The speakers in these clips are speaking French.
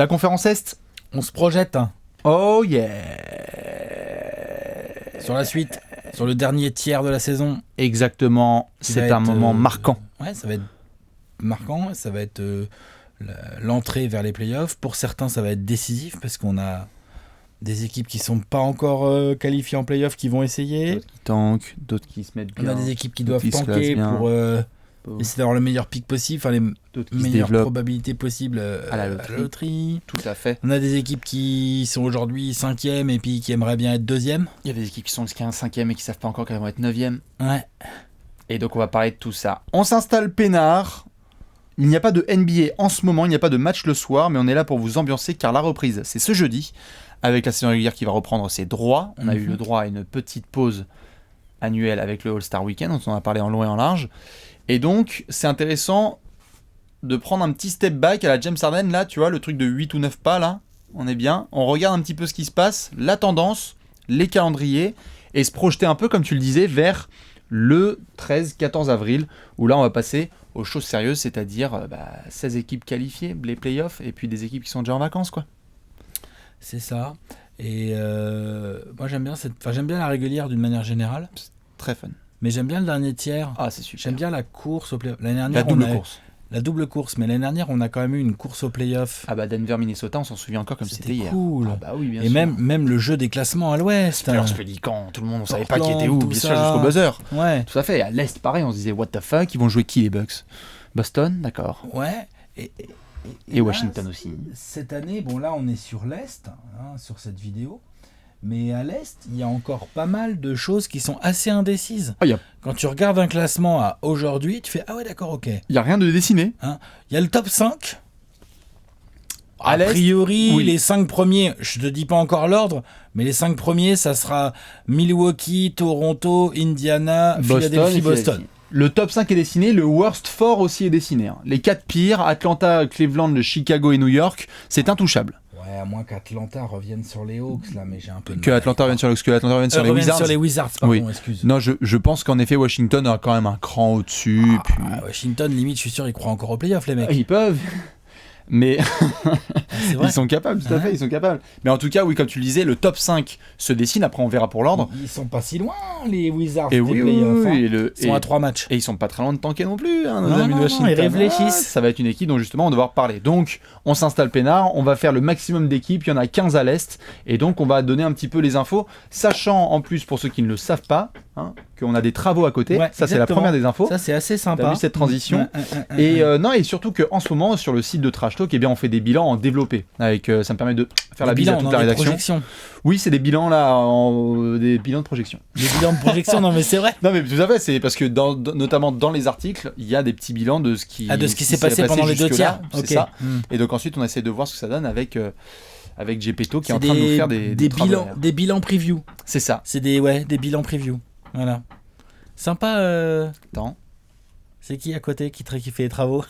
La conférence Est, On se projette oh yeah. sur la suite, sur le dernier tiers de la saison. Exactement, Qui c'est va un être, moment marquant. Ouais, ça va être marquant, ça va être l'entrée vers les playoffs. Pour certains, ça va être décisif parce qu'on a des équipes qui sont pas encore qualifiées en playoffs qui vont essayer. D'autres qui tankent, d'autres qui se mettent On bien. a des équipes qui d'autres doivent qui se tanker classent bien. pour essayer d'avoir le meilleur pick possible, enfin les D'autres qui se meilleures développent. probabilités possibles À la loterie. Tout à fait. On a des équipes qui sont aujourd'hui 5e et puis qui aimeraient bien être 2e. Il y a des équipes qui sont 5e et qui savent pas encore qu'elles vont être 9e. Ouais. Et donc on va parler de tout ça. On s'installe peinard. Il n'y a pas de NBA en ce moment, il n'y a pas de match le soir, mais on est là pour vous ambiancer car la reprise, c'est ce jeudi, avec la saison régulière qui va reprendre ses droits. On a eu le droit à une petite pause annuelle avec le All-Star Weekend, dont on a parlé en long et en large. Et donc, c'est intéressant de prendre un petit step back à la James Harden, là, tu vois, le truc de 8 ou 9 pas, là, on est bien. On regarde un petit peu ce qui se passe, la tendance, les calendriers, et se projeter un peu, comme tu le disais, vers le 13-14 avril, où là, on va passer aux choses sérieuses, c'est-à-dire 16 équipes qualifiées, les playoffs, et puis des équipes qui sont déjà en vacances, quoi. C'est ça. Et moi j'aime bien la régulière d'une manière générale, Très fun. mais j'aime bien le dernier tiers. Ah, c'est super. J'aime bien la course au play-off. L'année La dernière, double course. La double course, mais l'année dernière, on a quand même eu une course au play-off. Ah bah Denver-Minnesota, on s'en souvient encore comme c'était hier. cool. Ah bah oui, bien Et sûr. même le jeu des classements à l'ouest. Alors Pélican, tout le monde, on savait pas qui Portland, était où, tout bien sûr, ça. jusqu'au buzzer. Ouais. Tout à fait. À l'Est, pareil, on se disait, what the fuck, ils vont jouer qui les Bucks? Boston, d'accord. Ouais. Et là, Washington aussi. Cette année, bon là on est sur l'Est, sur cette vidéo, mais à l'Est, il y a encore pas mal de choses qui sont assez indécises. Ah, il Quand tu regardes un classement à aujourd'hui, tu fais ah ouais d'accord, ok. y a rien de dessiné. Il y a le top 5. À A l'Est, priori, oui. les 5 premiers, je te dis pas encore l'ordre, mais les 5 premiers, ça sera Milwaukee, Toronto, Indiana, Philadelphie, et Boston. Philadelphie. Le top 5 est dessiné, le worst 4 aussi est dessiné. Hein. Les 4 pires, Atlanta, Cleveland, le Chicago et New York, c'est intouchable. Ouais, à moins qu'Atlanta revienne sur les Hawks, là, mais j'ai un peu de Que mal. Atlanta revienne sur les Wizards. Sur les Wizards, pardon, Oui. excuse. Non, je pense qu'en effet, Washington a quand même un cran au-dessus. puis... Washington, limite, je suis sûr, ils croient encore aux playoffs, les mecs. Ils peuvent. Mais C'est vrai. ils sont capables, tout à fait, ils sont capables. Mais en tout cas, oui, comme tu le disais, le top 5 se dessine. Après, on verra pour l'ordre. Ils sont pas si loin, les Wizards, Et des oui, playoffs. oui, Ils sont à 3 matchs. Et ils sont pas très loin de tanker non plus, hein, nos Non, amis de non, Washington. ils réfléchissent. Ah, ça va être une équipe dont justement on va devoir parler. Donc, on s'installe peinard, on va faire le maximum d'équipes. Il y en a 15 à l'Est. Et donc, on va donner un petit peu les infos. Sachant en plus, pour ceux qui ne le savent pas, qu'on a des travaux à côté. Ouais, ça, c'est la exactement. première des infos. Ça, c'est assez sympa. T'as vu cette transition? Et non, et surtout qu'en ce moment, sur le site de Trash Talk, eh bien, on fait des bilans en développé. Avec, ça me permet de faire la bise à toute la rédaction. Projections. Oui, c'est des bilans là, des bilans de projection. Des bilans de projection, non mais c'est vrai. Non mais tout à fait, c'est parce que notamment dans les articles, il y a des petits bilans de ce qui s'est passé pendant les 2 tiers. C'est Ok. ça. Et donc ensuite, on essaie de voir ce que ça donne avec Gepetto qui est en C'est train de nous faire des travaux bilans, derrière. des bilans preview. C'est ça. C'est des bilans preview. Voilà. Sympa. Attends, C'est qui à côté qui fait les travaux?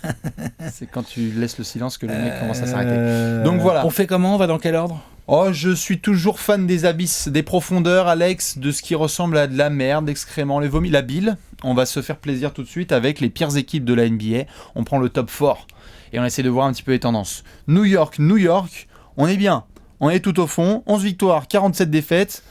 c'est quand tu laisses le silence que le mec commence à s'arrêter. Donc voilà. On fait comment? On va dans quel ordre? Oh, je suis toujours fan des abysses, des profondeurs, Alex, de ce qui ressemble à de la merde, excréments, les vomis, la bile. On va se faire plaisir tout de suite avec les pires équipes de la NBA. On prend le top 4 et on essaie de voir un petit peu les tendances. New York, on est bien. On est tout au fond. 11 victoires, 47 défaites.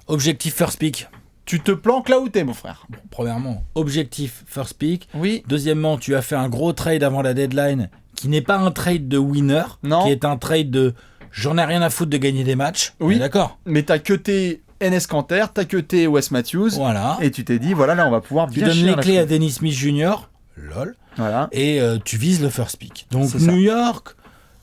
Objectif first pick. Tu te planques là où t'es, mon frère. Bon, premièrement, objectif first pick. Oui. Deuxièmement, tu as fait un gros trade avant la deadline qui n'est pas un trade de winner, Non. qui est un trade de j'en ai rien à foutre de gagner des matchs. Oui. D'accord. Mais t'as cuté Enes Kanter, t'as cuté Wes Matthews. Voilà. Et tu t'es dit, voilà, là, on va pouvoir Tu bien donnes chier les dans la clés à cheville. Dennis Smith Jr. Lol. Voilà. Et tu vises le first pick. Donc C'est ça. New York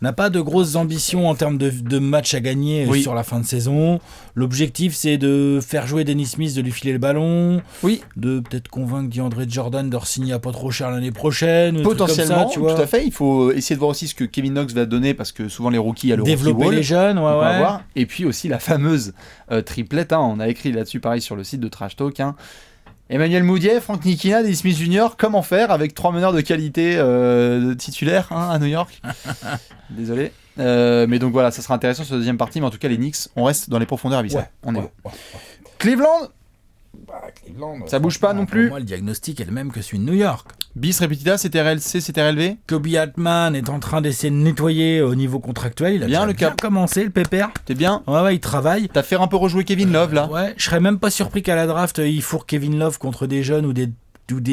n'a pas de grosses ambitions en termes de matchs à gagner Oui. sur la fin de saison. L'objectif, c'est de faire jouer Dennis Smith, de lui filer le ballon, Oui. de peut-être convaincre DeAndre Jordan de re-signer à pas trop cher l'année prochaine. ou des trucs comme Potentiellement, ça, tu vois. tout à fait. Il faut essayer de voir aussi ce que Kevin Knox va donner parce que souvent les rookies, il y a le rookie Développer wall. les jeunes, ouais, On va ouais. voir. Et puis aussi la fameuse triplette. On a écrit là-dessus pareil sur le site de Trash Talk. Emmanuel Mudiay, Frank Ntilikina, Dennis Smith Jr. Comment faire avec 3 meneurs de qualité titulaires à New York? Désolé. Mais donc voilà, ça sera intéressant sur la deuxième partie. Mais en tout cas, les Knicks, on reste dans les profondeurs abyssales. Ouais, on est ouais, bon. ouais. Cleveland, Cleveland, Ça bouge pas non plus. Pour moi, le diagnostic est le même que celui de New York. Bis repetita, CTRLC, CTRLV. Kobe Altman est en train d'essayer de nettoyer au niveau contractuel. Il a Bien, déjà bien commencé, le pépère. T'es bien? Ouais, il travaille. T'as fait un peu rejouer Kevin Love là. Ouais, je serais même pas surpris qu'à la draft, il fourre Kevin Love contre des jeunes ou des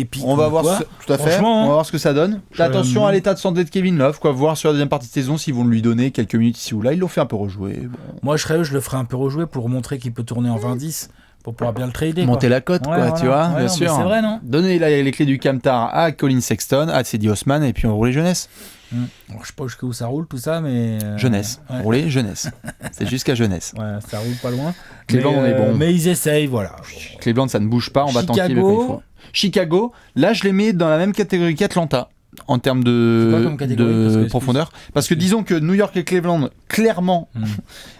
pics. On va voir tout à fait. Franchement, On va voir ce que ça donne. Fais attention à l'état de santé de Kevin Love, quoi. Voir sur la deuxième partie de saison s'ils vont lui donner quelques minutes ici ou là. Ils l'ont fait un peu rejouer. Bon. Moi, je le ferais un peu rejouer pour montrer qu'il peut tourner en 20-10 pour pouvoir bien le trader. Monter la cote, quoi, tu vois, bien non, sûr. C'est vrai, non? Donner les clés du Camtar à Colin Sexton, à Cedi Osman, et puis on roule jeunesse. Alors, je sais pas jusqu'où ça roule tout ça, mais. Jeunesse. Ouais. Rouler jeunesse. C'est jusqu'à jeunesse. Ouais, ça roule pas loin. Cleveland, on est bon. Mais ils essayent, voilà. Cleveland, ça ne bouge pas. On va tanker Chicago. quand il faut. Chicago, là, je les mets dans la même catégorie qu'Atlanta en termes C'est quoi comme catégorie ? profondeur. Parce que disons que New York et Cleveland, clairement,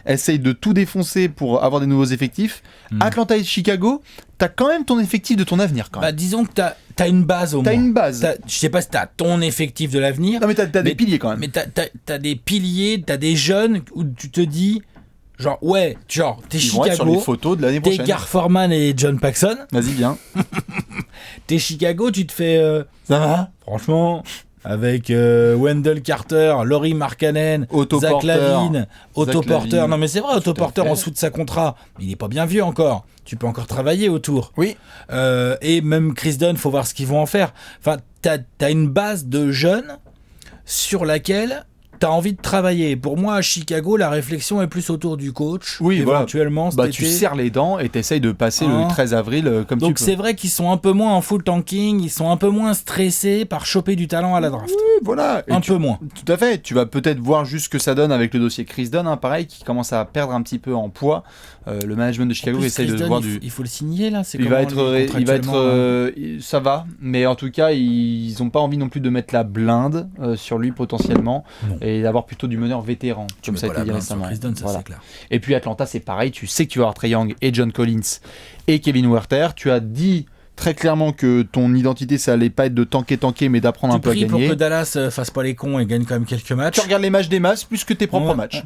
essayent de tout défoncer pour avoir des nouveaux effectifs. Atlanta et Chicago, t'as quand même ton effectif de ton avenir. Quand même. Bah, disons que t'as une base au moins. T'as une base. Je sais pas si t'as ton effectif de l'avenir. Non, mais t'as des piliers quand même. Mais t'as des piliers, t'as des jeunes où tu te dis, genre, t'es Ils vont être sur les Chicago, photos de l'année t'es prochaine. Gar Forman et John Paxson. Vas-y, viens. T'es Chicago, tu te fais. Ça va? Franchement, avec Wendell Carter, Laurie Markkanen, Otto Zach Porter. Lavine, Otto Zach Porter. Lavine. Non, mais c'est vrai, Otto Tout à Porter fait. en dessous de sa contrat. Mais il est pas bien vieux encore. Tu peux encore travailler autour. Oui. Et même Chris Dunn, faut voir ce qu'ils vont en faire. Enfin, t'as une base de jeunes sur laquelle t'as envie de travailler. Pour moi, à Chicago, la réflexion est plus autour du coach. Oui, voilà. éventuellement, Bah, cet tu été. serres les dents et t'essayes de passer Hein. le 13 avril comme Donc tu c'est peux. vrai qu'ils sont un peu moins en full tanking, ils sont un peu moins stressés par choper du talent à la draft. Oui, voilà. Et Un peu moins. Tout à fait. Tu vas peut-être voir juste ce que ça donne avec le dossier Chris Dunn, hein, pareil, qui commence à perdre un petit peu en poids. Le management de Chicago En plus, essaye Chris de Dunn, voir il faut le signer là. C'est Il va comment, lui, contractuellement, ça va, mais en tout cas, ils n'ont pas envie non plus de mettre la blinde sur lui potentiellement Non. et d'avoir plutôt du meneur vétéran, Tu comme mets ça a pas été la dit blinde sur récemment. Chris Dunn, ça Voilà. c'est clair. Et puis Atlanta, c'est pareil, tu sais que tu vas avoir Trae Young et John Collins et Kevin Huerter. Tu as dit très clairement que ton identité, ça allait pas être de tanker, mais d'apprendre un Tu peu à pries pour gagner. que Dallas fasse pas les cons et gagne quand même quelques matchs. Tu regardes les matchs des masses plus que tes propres Ouais. matchs.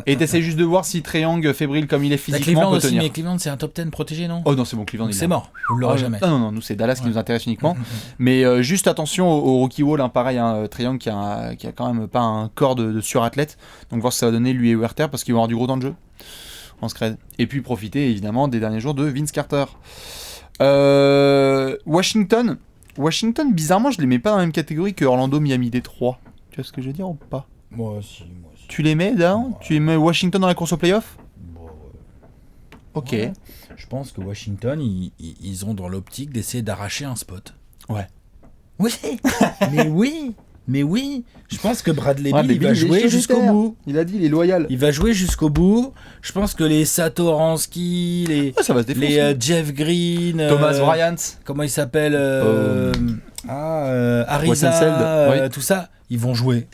Et tu essaies juste de voir si Trae Young, fébrile comme il est T'as physiquement, Cleveland peut aussi, tenir. mais Cleveland c'est un top 10 protégé, non? Oh non, c'est bon, Cleveland. Donc il c'est l'a. mort. Vous l'aurez jamais. Non, nous c'est Dallas qui Ouais. nous intéresse uniquement. Mais juste attention au rookie wall, hein, pareil, hein, Trae Young qui a quand même pas un corps de surathlète. Donc voir ce que ça va donner lui et Huerter parce qu'ils vont avoir du gros dans le jeu en scred. Et puis profiter évidemment des derniers jours de Vince Carter. Washington, bizarrement, je les mets pas dans la même catégorie que Orlando, Miami, Détroit. Tu vois ce que je veux dire ou pas? Moi aussi. Tu les mets là? Tu mets Washington dans la course au playoff? Ok. Ouais. Je pense que Washington, ils ont dans l'optique d'essayer d'arracher un spot. Ouais. Oui, mais oui. Je pense que Bradley Ouais, Beal, mais il va Bill, jouer est jusqu'au solitaire. bout. Il a dit, il est loyal. Il va jouer jusqu'au bout. Je pense que les Satoransky, Ouais, ça va se défoncer. les Jeff Green, Thomas Bryant. comment il s'appelle Ariza, Westenseld, oui. tout ça, ils vont jouer.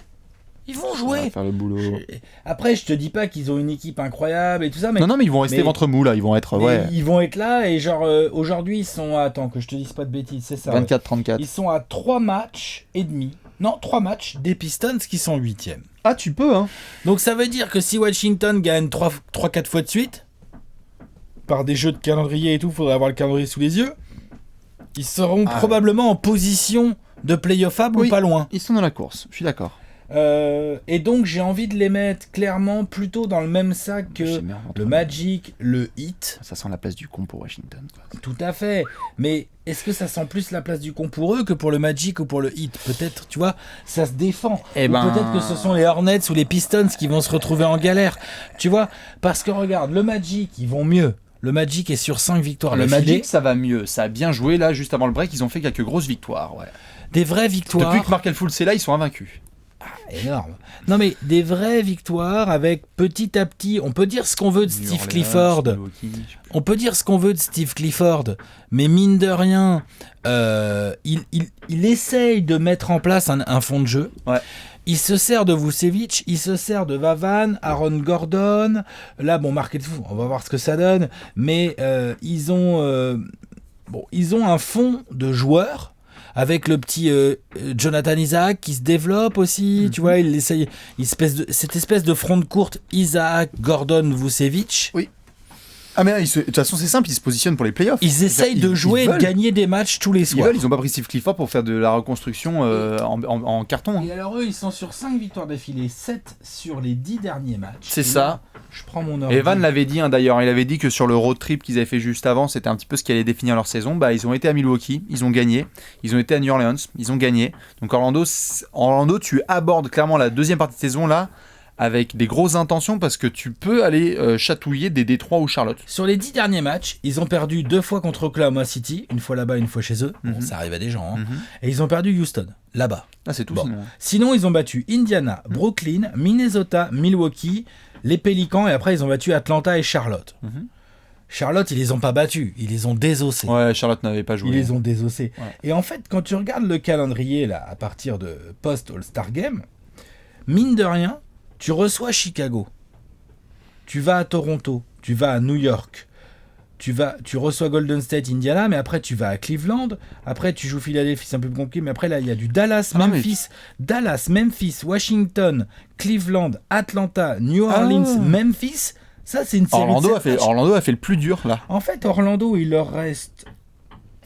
Ils vont On jouer. va faire le boulot. Après, je te dis pas qu'ils ont une équipe incroyable et tout ça, mais, Non, mais ils vont rester mais- ventre mou là. Ils vont être mais ouais, ils vont être là et genre aujourd'hui ils sont à, attends que je te dise pas de bêtises, c'est ça. ouais. 24-34. Ils sont à 3 matchs et demi. Non, 3 matchs des Pistons qui sont 8e. Ah, tu peux, hein. Donc ça veut dire que si Washington gagne 3-4 fois de suite, par des jeux de calendrier et tout, faudrait avoir le calendrier sous les yeux, ils seront probablement en position de playoffable Oui. ou pas loin. Ils sont dans la course. Je suis d'accord. Et donc j'ai envie de les mettre clairement plutôt dans le même sac que J'ai merde entre le nous. Magic, le Heat. Ça sent la place du con pour Washington. Quoi. Tout à fait. Mais est-ce que ça sent plus la place du con pour eux que pour le Magic ou pour le Heat? Peut-être, tu vois, ça se défend. Eh Ou ben- peut-être que ce sont les Hornets ou les Pistons qui vont se retrouver en galère. Tu vois, parce que regarde, le Magic, ils vont mieux. Le Magic est sur 5 victoires. Le d'affilée. Magic, ça va mieux. Ça a bien joué là, juste avant le break. Ils ont fait quelques grosses victoires. Ouais. Des vraies victoires. Depuis que Markel Fultz est là, ils sont invaincus. Énorme. Non mais des vraies victoires avec petit à petit. On peut dire ce qu'on veut de New Steve Orleans, Clifford. Milwaukee, je sais plus. On peut dire ce qu'on veut de Steve Clifford, mais mine de rien, il essaye de mettre en place un fond de jeu. Ouais. Il se sert de Vucevic, il se sert de Vavan, Aaron Gordon. Là, bon, Marquez, on va voir ce que ça donne. Mais ils ont un fond de joueurs avec le petit Jonathan Isaac qui se développe aussi. Tu vois, il essaye cette espèce de front de courte Isaac, Gordon, Vucevic. Oui. Ah mais de toute façon c'est simple, ils se positionnent pour les playoffs. Ils essayent de jouer et de gagner des matchs tous les soirs. Ils ont pas pris Steve Clifford pour faire de la reconstruction en carton. Et alors eux, ils sont sur 5 victoires d'affilée, 7 sur les 10 derniers matchs. C'est ça. Je prends mon ordi. Evan l'avait dit d'ailleurs, il avait dit que sur le road trip qu'ils avaient fait juste avant, c'était un petit peu ce qui allait définir leur saison. Ils ont été à Milwaukee, ils ont gagné. Ils ont été à New Orleans, ils ont gagné. Donc Orlando, tu abordes clairement la deuxième partie de saison là avec des grosses intentions parce que tu peux aller chatouiller des Détroit ou Charlotte. Sur les 10 derniers matchs, ils ont perdu 2 fois contre Oklahoma City, une fois là-bas, une fois chez eux. Bon, ça arrive à des gens. Et ils ont perdu Houston, là-bas. Ah, c'est tout sinon. Sinon, ils ont battu Indiana, Brooklyn, Minnesota, Milwaukee, les Pélicans, et après, ils ont battu Atlanta et Charlotte. Charlotte, ils les ont pas battus, ils les ont désossés. Ouais, Charlotte n'avait pas joué. Ils les ont désossés. Ouais. Et en fait, quand tu regardes le calendrier, là, à partir de post-All-Star Game, mine de rien, tu reçois Chicago, tu vas à Toronto, tu vas à New York, tu reçois Golden State, Indiana, mais après tu vas à Cleveland, après tu joues Philadelphie, c'est un peu plus compliqué, mais après là il y a du Dallas, Memphis, Washington, Cleveland, Atlanta, New Orleans, Memphis. Ça c'est une série Orlando a fait le plus dur là. En fait, Orlando, il leur reste...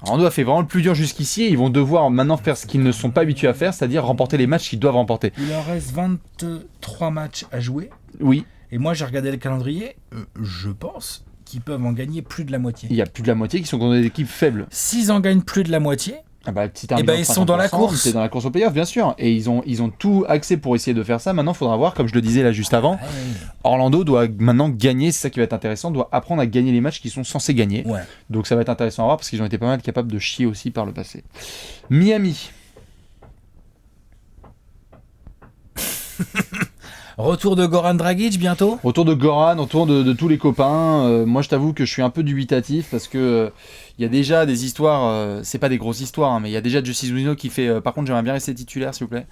Orlando a fait vraiment le plus dur jusqu'ici et ils vont devoir maintenant faire ce qu'ils ne sont pas habitués à faire, c'est-à-dire remporter les matchs qu'ils doivent remporter. Il leur reste 23 matchs à jouer. Oui. Et moi, j'ai regardé le calendrier. Je pense qu'ils peuvent en gagner plus de la moitié. Il y a plus de la moitié qui sont contre des équipes faibles. S'ils en gagnent plus de la moitié, ils sont dans la course. C'est dans la course au playoff, bien sûr. Et ils ont tout axé pour essayer de faire ça. Maintenant, il faudra voir, comme je le disais là juste avant, Orlando doit maintenant gagner, c'est ça qui va être intéressant, doit apprendre à gagner les matchs qu'ils sont censés gagner. Ouais. Donc ça va être intéressant à voir parce qu'ils ont été pas mal capables de chier aussi par le passé. Miami. Retour de Goran Dragic bientôt. Autour de Goran, autour de tous les copains. Moi, je t'avoue que je suis un peu dubitatif parce que il y a déjà des histoires. C'est pas des grosses histoires, mais il y a déjà Justice Winslow qui fait. Par contre, j'aimerais bien rester titulaire, s'il vous plaît.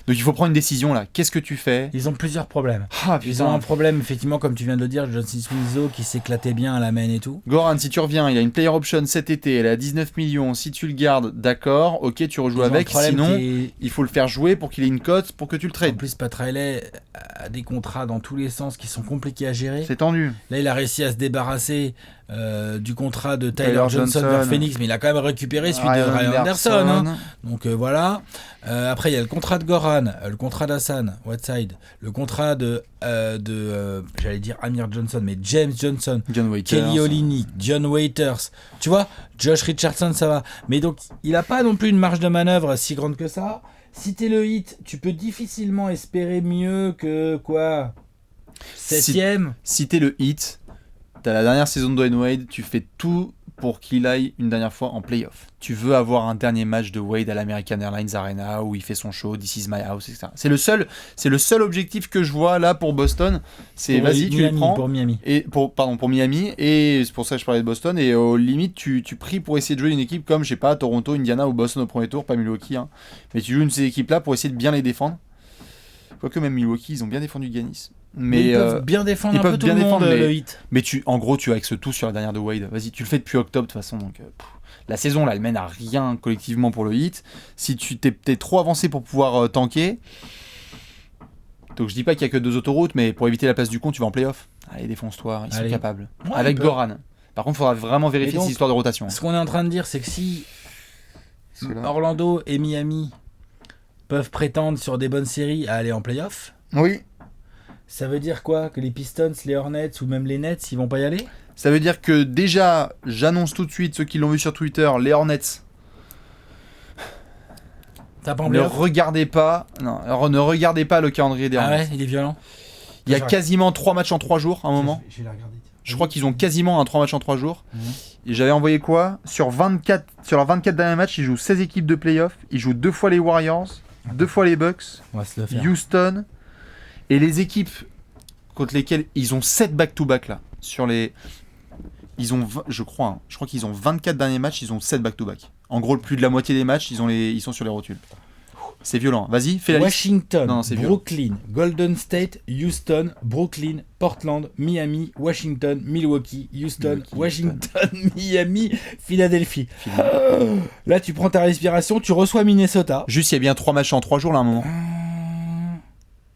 Donc, il faut prendre une décision là. Qu'est-ce que tu fais ? Ils ont plusieurs problèmes. Ah, ils ont un problème, effectivement, comme tu viens de le dire, Justice Winslow qui s'éclatait bien à la main et tout. Goran, si tu reviens, il a une player option cet été, elle est à 19 millions. Si tu le gardes, d'accord, ok, tu rejoues avec. Sinon, il faut le faire jouer pour qu'il ait une cote pour que tu le trades. En plus, Pat Riley a des contrats dans tous les sens qui sont compliqués à gérer. C'est tendu. Là, il a réussi à se débarrasser du contrat de Tyler Johnson vers Phoenix, mais il a quand même récépéré celui de Ryan Anderson. Hein. Donc voilà. Après, il y a le contrat de Goran, le contrat d'Hassan Whiteside, le contrat de j'allais dire Amir Johnson, mais James Johnson, Kelly Olynyk, John Waiters. Tu vois, Josh Richardson, ça va. Mais donc, il n'a pas non plus une marge de manœuvre si grande que ça. Si t'es le Heat, tu peux difficilement espérer mieux que quoi 7ème. Si t'es le Heat, t'as la dernière saison de Dwayne Wade, tu fais tout pour qu'il aille une dernière fois en playoff. Tu veux avoir un dernier match de Wade à l'American Airlines Arena où il fait son show, This is my house, etc. C'est le seul objectif que je vois là pour Boston. C'est vas-y, tu les prends. Pour Miami. Et pour Miami. Et c'est pour ça que je parlais de Boston. Et aux limites, tu pries pour essayer de jouer une équipe comme, je sais pas, Toronto, Indiana ou Boston au premier tour, pas Milwaukee. Hein. Mais tu joues une de ces équipes-là pour essayer de bien les défendre. Quoique même Milwaukee, ils ont bien défendu Giannis. Mais ils peuvent bien défendre un peu tout le monde, le Heat. Mais en gros, tu axes tout sur la dernière de Wade. Vas-y, tu le fais depuis octobre de toute façon. Donc, la saison, là, elle mène à rien collectivement pour le Heat. Si tu t'es trop avancé pour pouvoir tanker, donc je dis pas qu'il y a que 2 autoroutes, mais pour éviter la place du con, tu vas en playoff. Allez, défonce-toi, ils sont capables. Ouais, avec Goran. Par contre, il faudra vraiment vérifier ces histoires de rotation. Ce qu'on est en train de dire, c'est que si Orlando et Miami peuvent prétendre sur des bonnes séries à aller en playoff, oui. Ça veut dire quoi ? Que les Pistons, les Hornets ou même les Nets, ils vont pas y aller ? Ça veut dire que déjà, j'annonce tout de suite, ceux qui l'ont vu sur Twitter, les Hornets, ne regardez pas le calendrier des Hornets. Ah ouais, il est violent. Il y a quasiment 3 matchs en 3 jours à un moment. Je vais la regarder. Je crois qu'ils ont quasiment 3 matchs en 3 jours. Et j'avais envoyé quoi ? Sur leurs 24 derniers matchs, ils jouent 16 équipes de playoff. Ils jouent 2 fois les Warriors, 2 fois les Bucks, Houston. Et les équipes contre lesquelles ils ont 7 back-to-back là, je crois qu'ils ont 24 derniers matchs, ils ont 7 back-to-back. En gros, plus de la moitié des matchs, ils sont sur les rotules. C'est violent. Vas-y, fais la liste. Washington, Brooklyn, Golden State, Houston, Brooklyn, Portland, Miami, Washington, Milwaukee, Houston, Washington, Miami, Philadelphie. Là, tu prends ta respiration, tu reçois Minnesota. Juste, il y a bien 3 matchs en 3 jours là à un moment.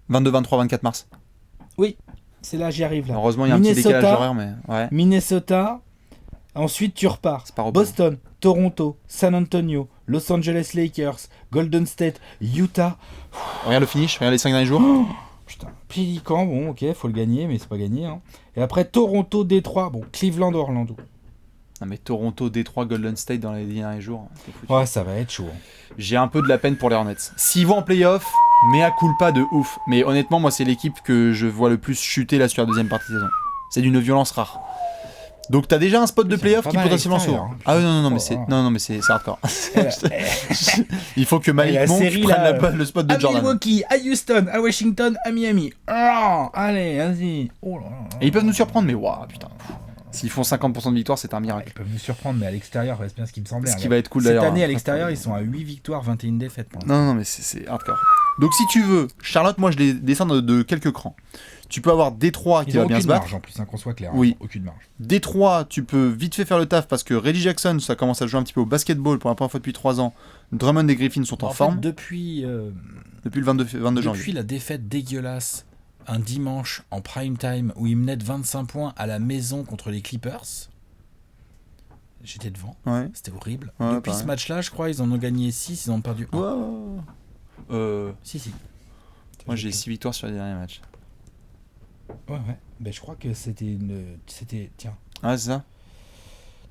22, 23, 24 mars. Oui. C'est là, j'y arrive là. Heureusement, il y a un petit décalage horaire, mais ouais. Minnesota. Ensuite, tu repars. Boston, Toronto, San Antonio, Los Angeles Lakers, Golden State, Utah. Regarde le finish, regarde les 5 derniers jours. Putain, Pélican, bon, ok, faut le gagner, mais c'est pas gagné. Hein. Et après, Toronto, Détroit, bon, Cleveland, Orlando. Non, mais Toronto, Détroit, Golden State dans les derniers jours. Ouais, ça va être chaud. J'ai un peu de la peine pour les Hornets. S'ils vont en playoff, mea culpa de ouf. Mais honnêtement, moi, c'est l'équipe que je vois le plus chuter là sur la deuxième partie de saison. C'est d'une violence rare. Donc t'as déjà un spot de playoff qui potentiellement s'ouvre. Hein. Ah non mais c'est hardcore. Il faut que Malik Monk prenne le spot de Jordan. À Milwaukee, à Houston, à Washington, à Miami. Oh, allez, vas-y. Oh là là. Et ils peuvent nous surprendre, mais waouh, putain. S'ils font 50% de victoire, c'est un miracle. Ils peuvent nous surprendre, mais à l'extérieur, c'est bien ce qui me semblait. Ce qui va être cool d'ailleurs. Cette année, à l'extérieur, ils sont à 8 victoires, 21 défaites. Non, mais c'est hardcore. Donc si tu veux, Charlotte, moi je les descends de quelques crans. Tu peux avoir Détroit qui va bien se battre. Marge en plus, hein, qu'on soit clair. Oui. Aucune marge. Détroit, tu peux vite fait faire le taf parce que Reggie Jackson, ça commence à jouer un petit peu au basketball pour la première fois depuis 3 ans. Drummond et Griffin sont en forme. Fait, depuis le 22 janvier. Depuis la défaite dégueulasse un dimanche en prime time où ils menaient de 25 points à la maison contre les Clippers. J'étais devant. Ouais. C'était horrible. Ouais, depuis ce match-là, je crois, ils en ont gagné 6, ils en ont perdu 1. Si. Moi j'ai 6 victoires sur les derniers matchs. Ouais. Ben, je crois que c'était tiens. Ah, c'est ça?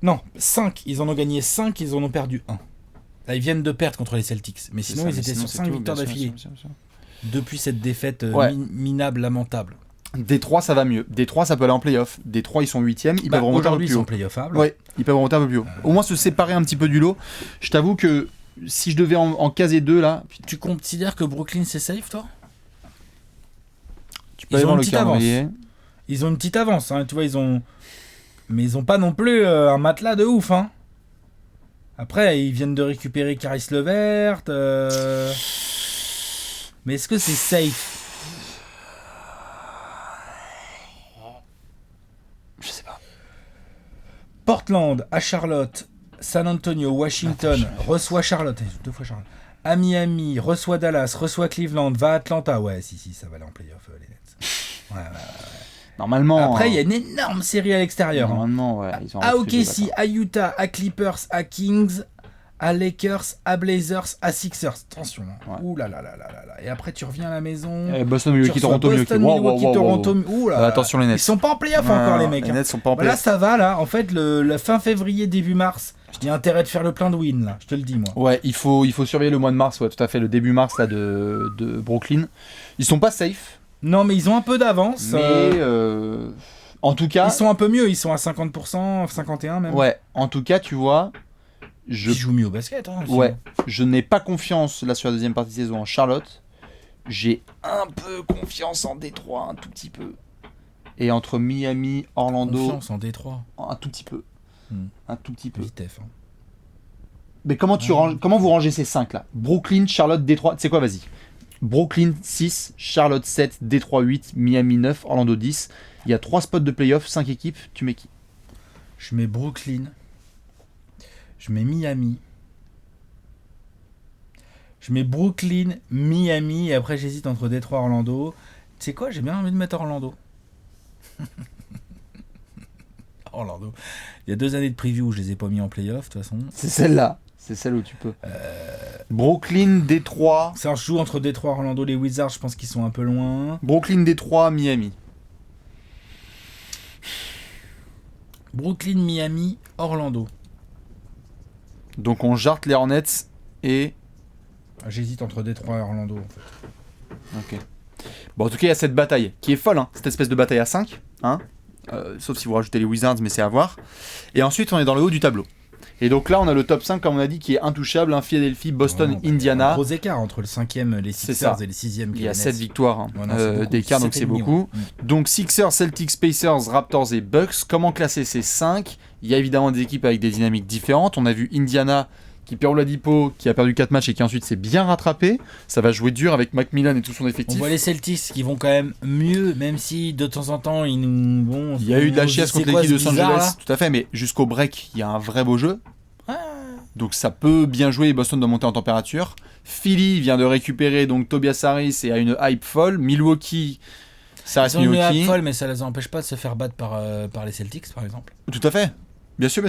Non, 5. Ils en ont gagné 5, ils en ont perdu 1. Là, ils viennent de perdre contre les Celtics. Mais sinon, ils étaient sur 5 victoires d'affilée. Depuis cette défaite minable, lamentable. Détroit, ça va mieux. Détroit, ça peut aller en play-off. Détroit, ils sont 8ème. Ils peuvent remonter un peu plus haut. Ils sont play-offables. Ouais, ils peuvent remonter un peu plus haut. Au moins se séparer un petit peu du lot. Je t'avoue que si je devais en caser 2 là. Tu considères que Brooklyn c'est safe, toi? Ils ont une petite avance. Ils ont une petite avance, hein, tu vois, mais ils ont pas non plus un matelas de ouf, hein. Après, ils viennent de récupérer Caris LeVert. Mais est-ce que c'est safe? Je sais pas. Portland à Charlotte, San Antonio, Washington, reçoit Charlotte, 2 fois Charlotte. À Miami, reçoit Dallas, reçoit Cleveland, va à Atlanta. Ouais, si, ça va aller en playoff, les Nets. Ouais. Normalement. Après, il y a une énorme série à l'extérieur. Normalement, ouais. À OKC, à Utah, à Clippers, à Kings, à Lakers, à Blazers, à Sixers. Attention. Ouais. Ouh là là là là là. Et après, tu reviens à la maison. Boston, Milwaukee, Toronto, Milwaukee, Toronto. Ouh là. Attention les Nets. Ils sont pas en playoff encore, les mecs. Les Nets sont pas en playoff. Là, ça va, là. En fait, la fin février, début mars. Il y a intérêt de faire le plein de win, là. Je te le dis, moi. Ouais, il faut surveiller le mois de mars, ouais, tout à fait. Le début mars, là, de Brooklyn. Ils sont pas safe. Non, mais ils ont un peu d'avance. Mais en tout cas... Ils sont un peu mieux, ils sont à 50%, 51% même. Ouais, en tout cas, tu vois... Ils jouent mieux au basket. Hein, ouais, je n'ai pas confiance, là, sur la deuxième partie de saison en Charlotte. J'ai un peu confiance en Détroit, un tout petit peu. Et entre Miami, Orlando... Confiance en Détroit. Un tout petit peu. Un tout petit peu. Vitef, hein. Mais comment vous rangez ces 5 là? Brooklyn, Charlotte, Détroit... Tu sais quoi, vas-y. Brooklyn 6, Charlotte 7, Détroit 8, Miami 9, Orlando 10. Il y a 3 spots de playoff, 5 équipes. Tu mets qui? Je mets Brooklyn. Je mets Miami. Je mets Brooklyn, Miami. Et après, j'hésite entre Détroit et Orlando. Tu sais quoi? J'ai bien envie de mettre Orlando. Orlando. Il y a 2 années de preview où je les ai pas mis en playoff, de toute façon. C'est celle-là. C'est celle où tu peux. Brooklyn, Détroit. Ça joue entre Détroit et Orlando. Les Wizards, je pense qu'ils sont un peu loin. Brooklyn, Détroit, Miami. Brooklyn, Miami, Orlando. Donc on jarte les Hornets et... J'hésite entre Détroit et Orlando, en fait. Ok. Bon, en tout cas, il y a cette bataille qui est folle, hein, cette espèce de bataille à 5. Hein, sauf si vous rajoutez les Wizards, mais c'est à voir. Et ensuite, on est dans le haut du tableau. Et donc là, on a le top 5, comme on a dit, qui est intouchable. Hein, Philadelphie, Boston, Indiana. Il y a un gros écart entre le 5e, les Sixers et les 6e. Il y a 7 victoires d'écart, donc c'est beaucoup. Donc Sixers, Celtics, Pacers, Raptors et Bucks. Comment classer ces 5 ? Il y a évidemment des équipes avec des dynamiques différentes. On a vu Indiana qui perd Oladipo, qui a perdu 4 matchs et qui ensuite s'est bien rattrapé. Ça va jouer dur avec Macmillan et tout son effectif. On voit les Celtics qui vont quand même mieux, même si de temps en temps ils nous... Bon, il y a eu de la chiasse contre l'équipe de Los Angeles, tout à fait, mais jusqu'au break, il y a un vrai beau jeu. Donc ça peut bien jouer, Boston doit monter en température. Philly vient de récupérer donc Tobias Harris et a une hype folle. Milwaukee Ça Ils reste ont une Milwaukee. hype folle, mais ça les empêche pas de se faire battre par les Celtics, par exemple. Tout à fait. Bien sûr.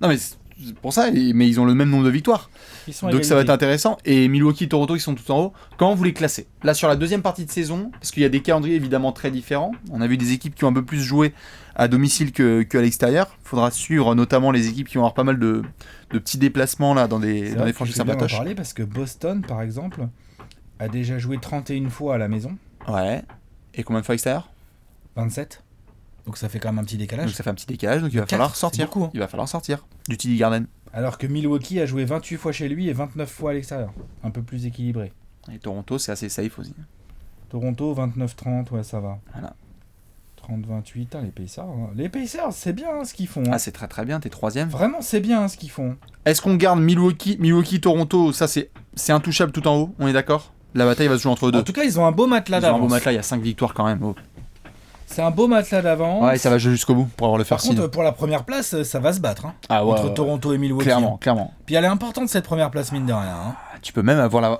Non, mais c'est pour ça, mais ils ont le même nombre de victoires. Ils sont à Donc ça va être égalité. intéressant. Et Milwaukee, Toronto, ils sont tout en haut. Comment vous les classez? Là, sur la deuxième partie de saison, parce qu'il y a des calendriers évidemment très différents. On a vu des équipes qui ont un peu plus joué à domicile qu'à l'extérieur. Il faudra suivre notamment les équipes qui vont avoir pas mal de petits déplacements là, dans C'est des vrai que franchises tu fais bien d'en sympatoches. parler parce que Boston, par exemple, a déjà joué 31 fois à la maison, Ouais. Et combien de fois extérieur? 27. Donc ça fait quand même un petit décalage. Donc ça fait un petit décalage, donc il va Quatre, falloir c'est sortir. beaucoup, hein. Il va falloir sortir du TD Garden. Alors que Milwaukee a joué 28 fois chez lui et 29 fois à l'extérieur. Un peu plus équilibré. Et Toronto, c'est assez safe aussi. Toronto, 29-30, ouais, ça va. Voilà. 30-28, les Pacers. Hein. Les Pacers, c'est bien hein, ce qu'ils font. Hein. Ah, c'est très très bien, t'es troisième. Vraiment, c'est bien hein, ce qu'ils font. Est-ce qu'on garde Milwaukee, Toronto? Ça, c'est intouchable tout en haut, on est d'accord? La bataille va se jouer entre eux deux. En tout cas, ils ont un beau matelas Ils ont un beau d'avance. matelas, il y a 5 victoires quand même. Oh. C'est un beau matelas d'avance. Ouais, ça va jouer jusqu'au bout pour avoir le Par first seed. contre, pour la première place, ça va se battre. Hein, Ah ouais, entre ouais, Toronto et Milwaukee. clairement, clairement. Puis elle est importante cette première place, mine de rien. Hein. Tu peux même avoir le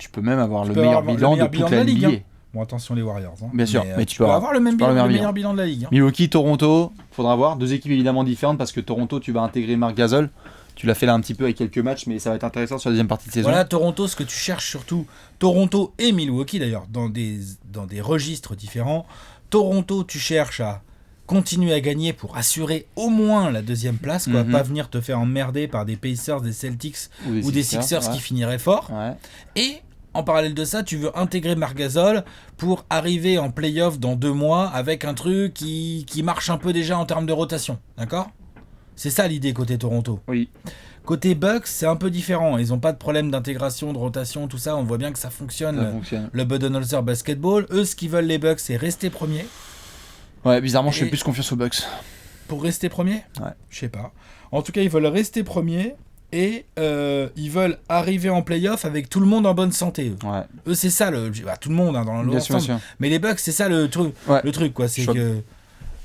peux meilleur avoir le bilan meilleur de bilan toute de la la Ligue, NBA. Bon, attention les Warriors. Hein. Bien sûr, mais tu peux avoir le même tu peux avoir meilleur bilan de la Ligue. Hein. Milwaukee, Toronto, faudra voir. Deux équipes évidemment différentes parce que Toronto, tu vas intégrer Marc Gasol. Tu l'as fait là un petit peu avec quelques matchs, mais ça va être intéressant sur la deuxième partie de saison. Voilà, Toronto, ce que tu cherches surtout, Toronto et Milwaukee d'ailleurs, dans des registres différents. Toronto, tu cherches à continuer à gagner pour assurer au moins la deuxième place, quoi, pas venir te faire emmerder par des Pacers, des Celtics ou des Sixers ouais. qui finiraient fort. Ouais. Et en parallèle de ça, tu veux intégrer Marc Gasol pour arriver en play-off dans 2 mois avec un truc qui marche un peu déjà en termes de rotation, d'accord ? C'est ça l'idée côté Toronto. Oui. Côté Bucks, c'est un peu différent. Ils n'ont pas de problème d'intégration, de rotation, tout ça. On voit bien que ça fonctionne. Ça fonctionne. Le Budenholzer basketball. Eux, ce qu'ils veulent les Bucks, c'est rester premier. Ouais, bizarrement, je Et- fais plus confiance aux Bucks. Pour rester premier ? Ouais. Je sais pas. En tout cas, ils veulent rester premier et ils veulent arriver en play-off avec tout le monde en bonne santé. Eux, Ouais. Eux, c'est ça le. Tout le monde hein, dans Bien sûr, l'ensemble. bien sûr. Mais les Bucks, c'est ça le truc. Ouais. Le truc quoi. C'est Je vois- que.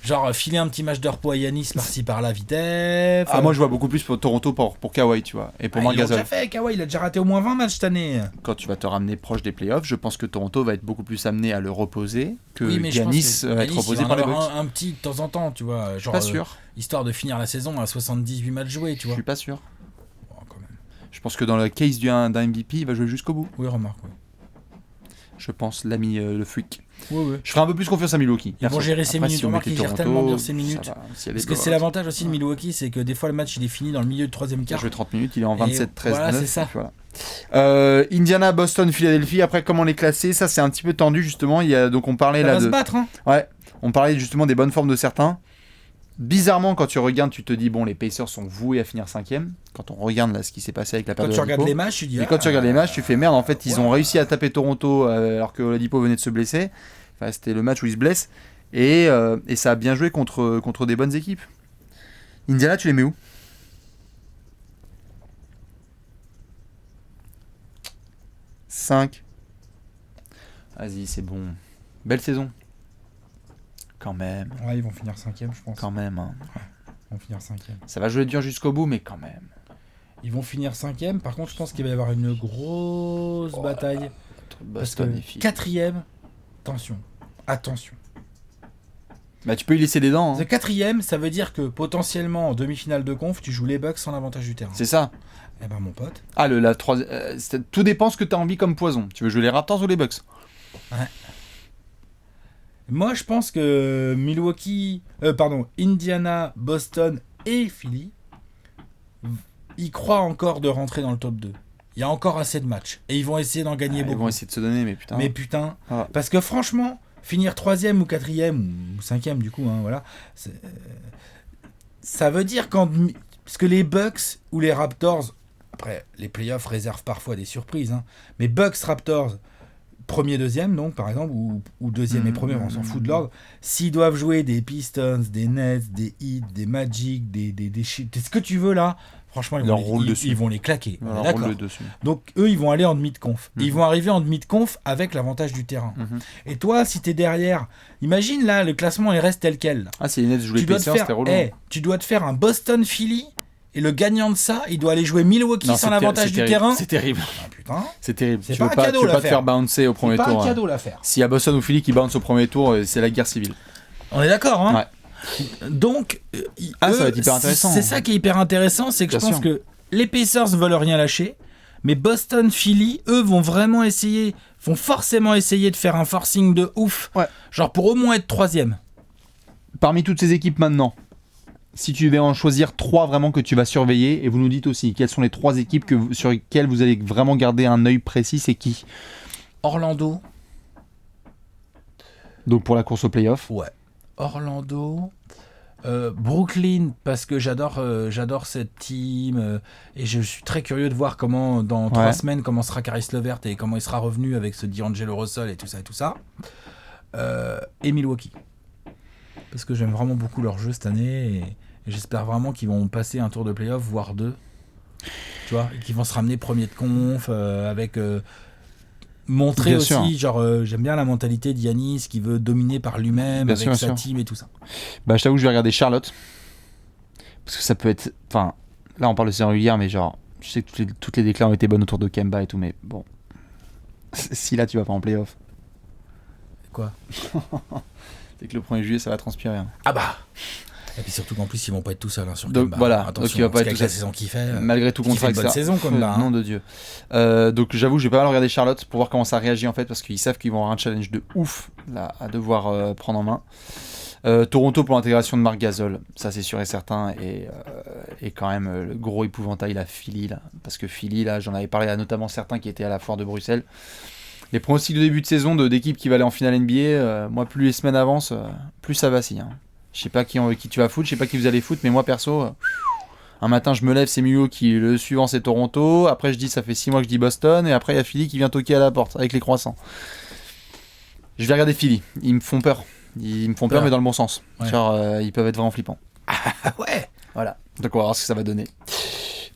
Genre, filer un petit match de repos à Yanis par-ci par-là, vitesse. Ah, moi je vois beaucoup plus pour Toronto pour Kawhi, tu vois. Et pour Marc ils l'ont Gasol. déjà fait, Kawhi, il a déjà raté au moins 20 matchs cette année. Quand tu vas te ramener proche des playoffs, je pense que Toronto va être beaucoup plus amené à le reposer que Oui, mais je pense Giannis que va être Giannis, reposé il va par les en Bucks. avoir un petit de temps en temps, tu vois. Je suis Genre, pas sûr. histoire de finir la saison à 78 matchs joués, tu Je vois. suis pas sûr. Bon, quand même. Je pense que dans le case d'un MVP, il va jouer jusqu'au bout. Oui, remarque, oui. Je pense l'ami le freak. Oui, oui. Je ferai un peu plus confiance à Milwaukee. Ils vont gérer ses Après, minutes. si on Remarque, mettait ils gèrent Toronto, tellement bien ses ça minutes. va. S'il y a des Parce que goals, c'est l'avantage aussi de Milwaukee, c'est que des fois le match il est fini dans le milieu de troisième il a quart. joué 30 minutes, il est en Et 27, 13, voilà, 9. c'est ça. et puis voilà. Indiana, Boston, Philadelphie. Après, comment les classer? Ça, c'est un petit peu tendu justement. Il y a donc on parlait Ça là va de. se battre, hein. Ouais, on parlait justement des bonnes formes de certains. Bizarrement, quand tu regardes, tu te dis bon, les Pacers sont voués à finir 5ème. Quand on regarde là ce qui s'est passé avec la Quand perte tu de regardes Oladipo. les matchs, tu dis. Et quand tu regardes les matchs, tu fais merde. En fait, ils ont réussi à taper Toronto alors que Oladipo venait de se blesser. Enfin, c'était le match où il se blesse. Et ça a bien joué contre des bonnes équipes. Indiana, tu les mets où? « 5. Vas-y, c'est bon. Belle saison. Quand même. Ouais, ils vont finir 5ème, je pense. Quand même. Hein. Ils vont finir 5ème. Ça va jouer dur jusqu'au bout, mais quand même. Ils vont finir 5ème. Par contre, je pense qu'il va y avoir une grosse bataille. Entre Parce que Boston et Philly. 4ème, attention. Attention. Bah, tu peux y laisser des dents. Le Hein. 4ème, ça veut dire que potentiellement en demi-finale de conf, tu joues les Bucks sans l'avantage du terrain. C'est ça. Eh ben mon pote. Ah, la troisième. Tout dépend ce que tu as envie comme poison. Tu veux jouer les Raptors ou les Bucks? Moi, je pense que Indiana, Boston et Philly, ils croient encore de rentrer dans le top 2. Il y a encore assez de matchs. Et ils vont essayer d'en gagner Ils beaucoup. vont essayer de se donner, mais putain. Mais putain, Ah. parce que franchement, finir 3ème ou 4ème ou 5ème du coup, hein, voilà, ça veut dire parce que les Bucks ou les Raptors, après les playoffs réservent parfois des surprises, hein, mais Bucks, Raptors, premier, deuxième donc par exemple, ou deuxième et premier, on s'en fout de l'ordre, s'ils doivent jouer des Pistons, des Nets, des Heat, des Magic, des ce que tu veux là, franchement Leur roule dessus. ils vont les claquer. Alors, D'accord. roule-le dessus. Donc eux, ils vont aller en demi de conf. Mhm. Ils vont arriver en demi de conf avec l'avantage du terrain. Mhm. Et toi, si t'es derrière, imagine là, le classement il reste tel quel. Là. Ah, si les Nets jouent les Tu dois, Pacers, c'était relou. hein. tu dois te faire un Boston-Philly et le gagnant de ça, il doit aller jouer Milwaukee Non, sans l'avantage du terrain. C'est terrible. Ah, putain. C'est terrible. C'est Tu pas veux un pas, cadeau, tu veux pas te l'affaire. faire bouncer au premier C'est pas tour. un cadeau l'affaire. S'il y a Boston ou Philly qui bounce au premier tour, c'est la guerre civile. On est d'accord, hein. Ouais. Donc, ça va être hyper intéressant. C'est ça qui est hyper intéressant, c'est que Bien je pense sûr. que les Pacers veulent rien lâcher, mais Boston, Philly, eux vont forcément essayer de faire un forcing de ouf, Ouais. genre pour au moins être 3e. Parmi toutes ces équipes maintenant, si tu devais en choisir 3 vraiment que tu vas surveiller, et vous nous dites aussi quelles sont les 3 équipes sur lesquelles vous allez vraiment garder un œil précis, c'est qui? Orlando. Donc pour la course au playoff. Ouais. Orlando. Brooklyn, parce que j'adore cette team et je suis très curieux de voir comment dans 3 semaines comment sera Caris LeVert et comment il sera revenu avec ce D'Angelo Russell et tout ça. Et Milwaukee. Parce que j'aime vraiment beaucoup leur jeu cette année et j'espère vraiment qu'ils vont passer un tour de playoff, voire 2. Tu vois, et qu'ils vont se ramener premier de conf avec montrer Bien aussi, sûr. genre j'aime bien la mentalité d'Yanis qui veut dominer par lui-même Bien avec sûr, sa bien team et tout ça. Bah je t'avoue que je vais regarder Charlotte. Parce que ça peut être... Enfin, là on parle de saison régulière, mais genre, je sais que toutes les déclats ont été bonnes autour de Kemba et tout, mais bon. Si là tu vas pas en playoff. Quoi? C'est que le 1er juillet ça va transpirer. Hein. Ah bah. Et puis surtout qu'en plus ils vont pas être tout seuls sur Donc Kemba. voilà, Attention, donc il va pas parce être qu'avec tout la seul. saison qu'il fait. Malgré tout il fait contrat, une bonne etc. saison comme là. Nom de Dieu. Donc j'avoue, je vais pas mal regarder Charlotte pour voir comment ça réagit en fait, parce qu'ils savent qu'ils vont avoir un challenge de ouf là, à devoir prendre en main. Toronto pour l'intégration de Marc Gasol, ça c'est sûr et certain, et quand même le gros épouvantail la Philly là, parce que Philly là, j'en avais parlé à notamment certains qui étaient à la foire de Bruxelles. Les pronostics de début de saison d'équipes qui va aller en finale NBA, moi plus les semaines avancent, plus ça vacille. Hein. Je sais pas qui tu vas foutre, je sais pas qui vous allez foutre, mais moi perso, un matin je me lève, c'est Milwaukee, le suivant c'est Toronto, après je dis ça fait 6 mois que je dis Boston, et après il y a Philly qui vient toquer à la porte avec les croissants. Je vais regarder Philly, ils me font peur. Ils me font peur, mais dans le bon sens. Ouais. Genre, ils peuvent être vraiment flippants. Ah ouais. Voilà. Donc on va voir ce que ça va donner.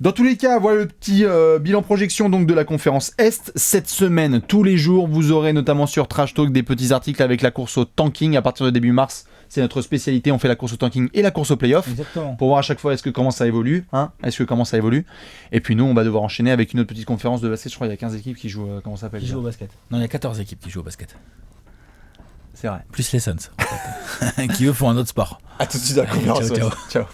Dans tous les cas, voilà le petit bilan projection donc de la conférence Est. Cette semaine, tous les jours, vous aurez notamment sur Trash Talk des petits articles avec la course au tanking. À partir de début mars, c'est notre spécialité. On fait la course au tanking et la course au playoff. Exactement. Pour voir à chaque fois comment ça évolue. Et puis nous, on va devoir enchaîner avec une autre petite conférence de basket. Je crois qu'il y a 15 équipes qui jouent. Comment ça s'appelle Qui joue au basket. Non, il y a 14 équipes qui jouent au basket. C'est vrai. Plus les Suns. Qui eux font un autre sport. À tout de suite à la conférence. Ciao, ciao. Ciao.